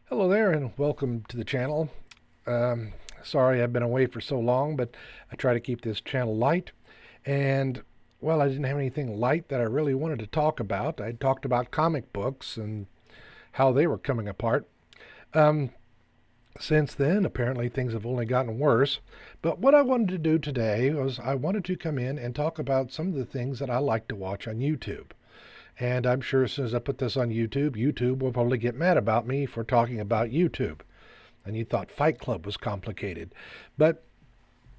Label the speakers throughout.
Speaker 1: Hello there and welcome to the channel. Sorry I've been away for so long, but I try to keep this channel light. And, well, I didn't have anything light that I really wanted to talk about. I talked about comic books and how they were coming apart. Um, since then, apparently things have only gotten worse. But what I wanted to do today was I wanted to come in and talk about some of the things that I like to watch on YouTube. And I'm sure as soon as I put this on YouTube, YouTube will probably get mad about me for talking about YouTube. And you thought Fight Club was complicated. But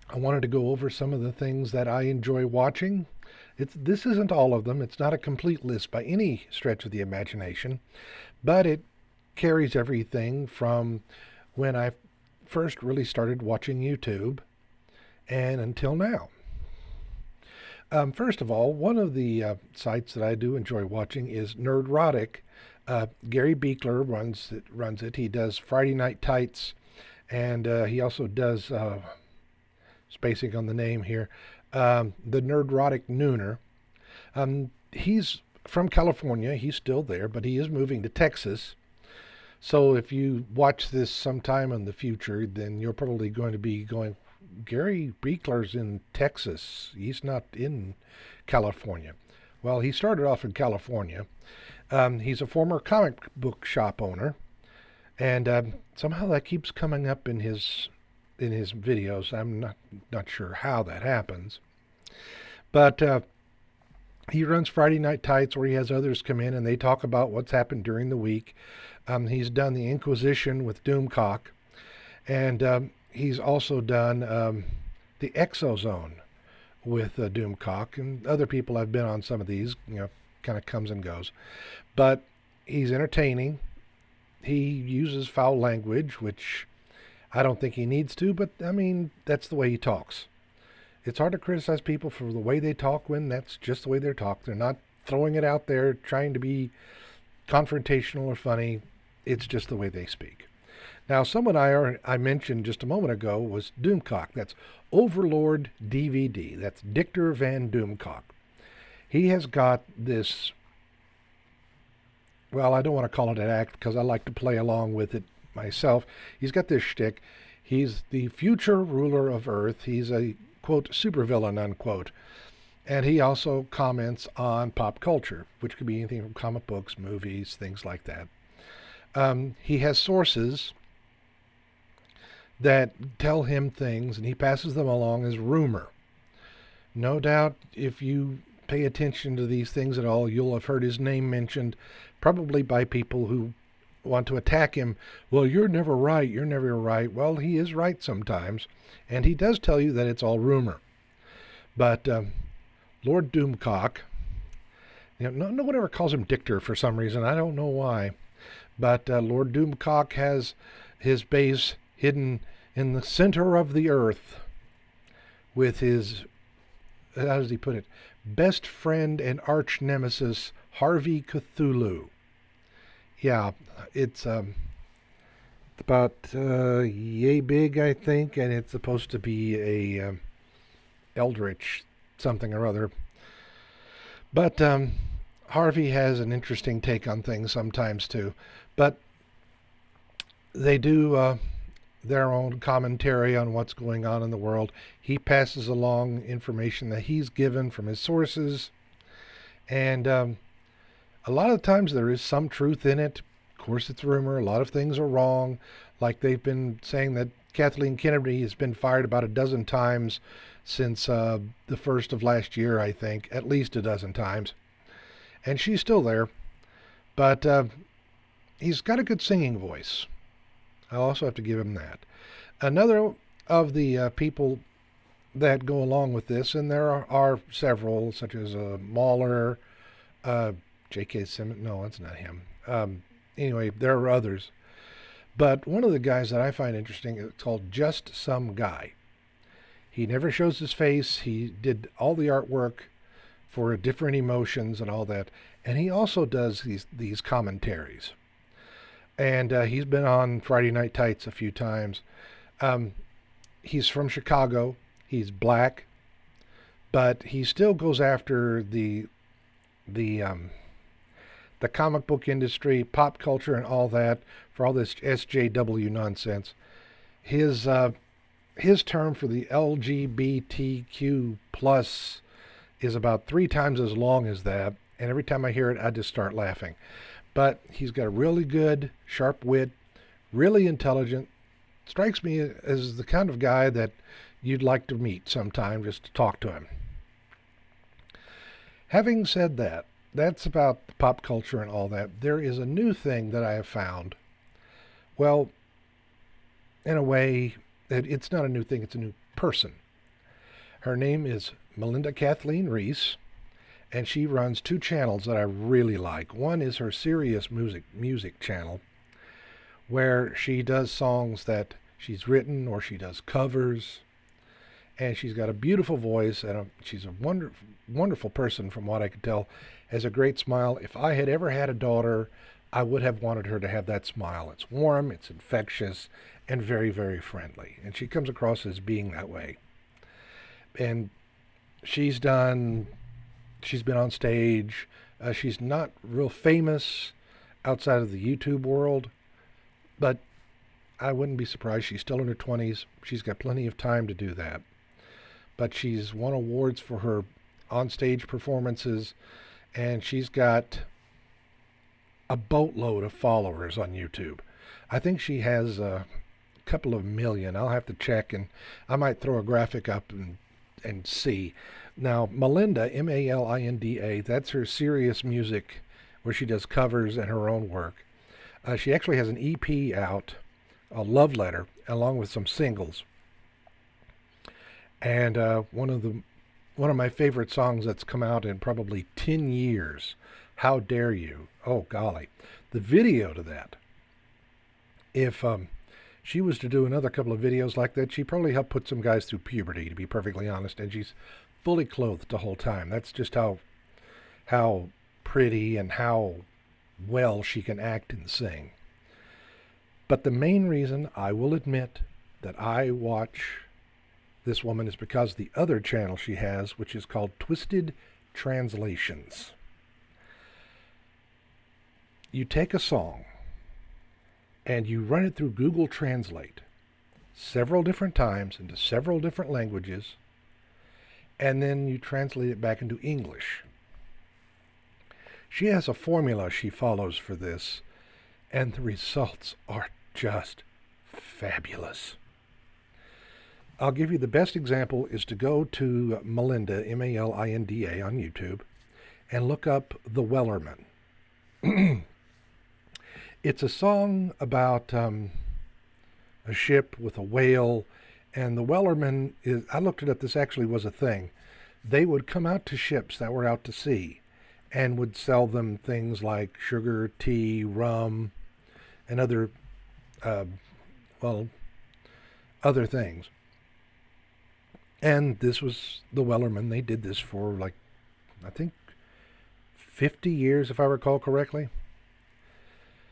Speaker 1: I wanted to go over some of the things that I enjoy watching. This isn't all of them. It's not a complete list by any stretch of the imagination, but it carries everything from when I first really started watching YouTube and until now. First of all, one of the sites that I do enjoy watching is Nerdrotic. Gary Beekler runs it. He does Friday Night Tights, and he also does, spacing on the name here, the Nerdrotic Nooner. He's from California. He's still there, but he is moving to Texas. So if you watch this sometime in the future, then you're probably going to be going, Gary Beekler's in Texas. He's not in California. Well, he started off in California. He's a former comic book shop owner, and somehow that keeps coming up in his videos. I'm not sure how that happens, but he runs Friday Night Tights, where he has others come in and they talk about what's happened during the week. He's done the Inquisition with Doomcock, and he's also done the Exozone with Doomcock, and other people have been on some of these. Kind of comes and goes, but he's entertaining. He uses foul language, which I don't think he needs to, but I mean, that's the way he talks. It's hard to criticize people for the way they talk when that's just the way they talk. They're not throwing it out there trying to be confrontational or funny. It's just the way they speak. Now, someone I mentioned just a moment ago was Doomcock. That's Overlord DVD. That's Dictor Van Doomcock. He has got this, well, I don't want to call it an act because I like to play along with it myself. He's got this shtick. He's the future ruler of Earth. He's a, quote, supervillain, unquote. And he also comments on pop culture, which could be anything from comic books, movies, things like that. He has sources that tell him things, and he passes them along as rumor. No doubt, if you pay attention to these things at all, you'll have heard his name mentioned, probably by people who want to attack him. Well, you're never right. You're never right. Well, he is right sometimes, and he does tell you that it's all rumor. But Lord Doomcock, no one ever calls him Dictor for some reason. I don't know why. But Lord Doomcock has his base hidden in the center of the earth with his, how does he put it, best friend and arch nemesis, Harvey Cthulhu. Yeah, it's about yay big, I think, and it's supposed to be a eldritch something or other. But Harvey has an interesting take on things sometimes too. But they do their own commentary on what's going on in the world. He passes along information that he's given from his sources, and a lot of times there is some truth in it. Of course, it's rumor. A lot of things are wrong. Like they've been saying that Kathleen Kennedy has been fired about a dozen times since the first of last year, I think, at least a dozen times. And she's still there. But he's got a good singing voice. I also have to give him that. Another of the people that go along with this, and there are several, such as Mahler, J.K. Simmons. No, that's not him. Anyway, there are others. But one of the guys that I find interesting is called Just Some Guy. He never shows his face. He did all the artwork for different emotions and all that. And he also does these commentaries. And he's been on Friday Night Tights a few times. He's from Chicago. He's black, but he still goes after the the comic book industry, pop culture, and all that, for all this SJW nonsense. His his term for the LGBTQ plus is about 3 times as long as that, and every time I hear it, I just start laughing. But he's got a really good, sharp wit, really intelligent. Strikes me as the kind of guy that you'd like to meet sometime just to talk to him. Having said that, that's about pop culture and all that. There is a new thing that I have found. Well, in a way, it's not a new thing, it's a new person. Her name is Melinda Kathleen Reese, and she runs 2 channels that I really like. One is her serious music channel, where she does songs that she's written or she does covers, and she's got a beautiful voice, and she's a wonderful person from what I could tell. Has a great smile. If I had ever had a daughter, I would have wanted her to have that smile. It's warm, it's infectious, and very, very friendly. And she comes across as being that way. And she's been on stage. She's not real famous outside of the YouTube world, but I wouldn't be surprised. She's still in her 20s. She's got plenty of time to do that. But she's won awards for her on-stage performances, and she's got a boatload of followers on YouTube. I think she has a couple of million. I'll have to check, and I might throw a graphic up and see. Now, Melinda, Malinda, that's her serious music where she does covers and her own work. She actually has an EP out, a love letter, along with some singles. And one of my favorite songs that's come out in probably 10 years, How Dare You? Oh, golly. The video to that, if she was to do another couple of videos like that, she'd probably help put some guys through puberty, to be perfectly honest. And she's fully clothed the whole time. That's just how pretty and how well she can act and sing. But the main reason I will admit that I watch this woman is because the other channel she has, which is called Twisted Translations. You take a song and you run it through Google Translate several different times into several different languages, and then you translate it back into English. She has a formula she follows for this, and the results are just fabulous. I'll give you the best example is to go to Melinda, Malinda, on YouTube, and look up The Wellerman. It's a song about a ship with a whale, and the Wellerman is, I looked it up, this actually was a thing. They would come out to ships that were out to sea and would sell them things like sugar, tea, rum, and other things. And this was the Wellerman. They did this for I think 50 years, if I recall correctly.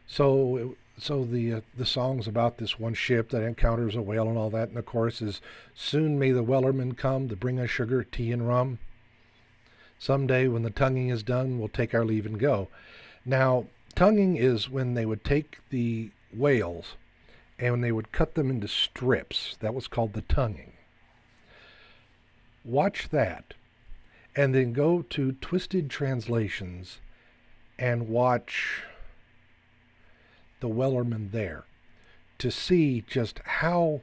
Speaker 1: So the song's about this one ship that encounters a whale and all that, and the chorus is, "Soon may the Wellerman come to bring us sugar, tea, and rum. Someday when the tonguing is done, we'll take our leave and go." Now, tonguing is when they would take the whales and when they would cut them into strips. That was called the tonguing. Watch that, and then go to Twisted Translations and watch the Wellerman there to see just how,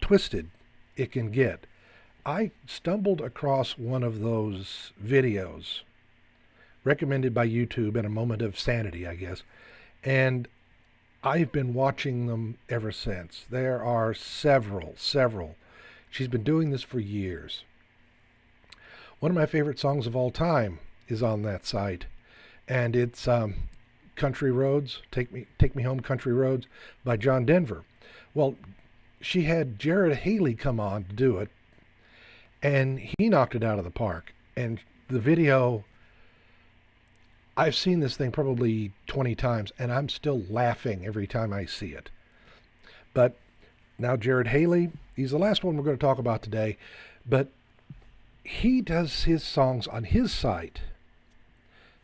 Speaker 1: twisted it can get. I stumbled across one of those videos recommended by YouTube in a moment of sanity, I guess, and I've been watching them ever since. There are several. She's been doing this for years. One of my favorite songs of all time is on that site, and it's Country Roads, Take Me Home Country Roads by John Denver. Well, she had Jared Haley come on to do it, and he knocked it out of the park. And the video, I've seen this thing probably 20 times, and I'm still laughing every time I see it. But now Jared Haley, he's the last one we're going to talk about today, but he does his songs on his site.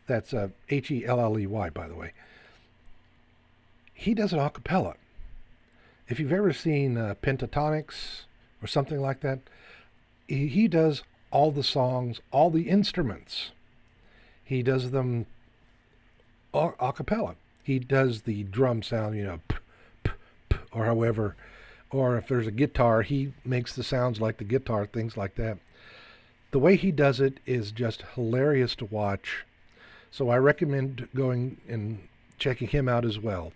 Speaker 1: That's Helley, by the way. He does it a cappella. If you've ever seen Pentatonics or something like that, he does all the songs, all the instruments. He does them a cappella. He does the drum sound, p, p, p, or however, or if there's a guitar, he makes the sounds like the guitar, things like that. The way he does it is just hilarious to watch. So I recommend going and checking him out as well.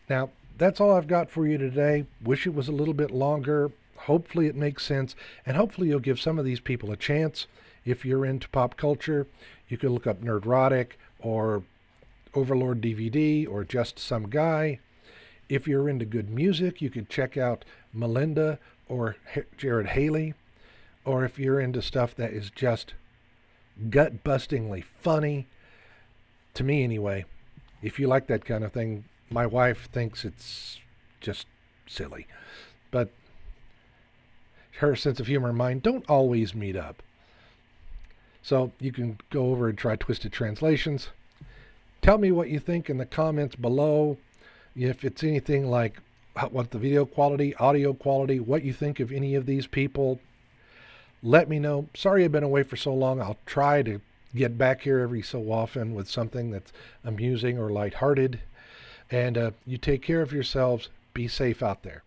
Speaker 1: Now, that's all I've got for you today. Wish it was a little bit longer. Hopefully it makes sense, and hopefully you'll give some of these people a chance. If you're into pop culture, you can look up Nerdrotic or Overlord DVD or Just Some Guy. If you're into good music, you could check out Melinda or Jared Haley. Or if you're into stuff that is just gut-bustingly funny, to me anyway, if you like that kind of thing, my wife thinks it's just silly. But her sense of humor and mine don't always meet up. So you can go over and try Twisted Translations. Tell me what you think in the comments below. If it's anything like what the video quality, audio quality, what you think of any of these people. Let me know. Sorry I've been away for so long. I'll try to get back here every so often with something that's amusing or lighthearted. And you take care of yourselves. Be safe out there.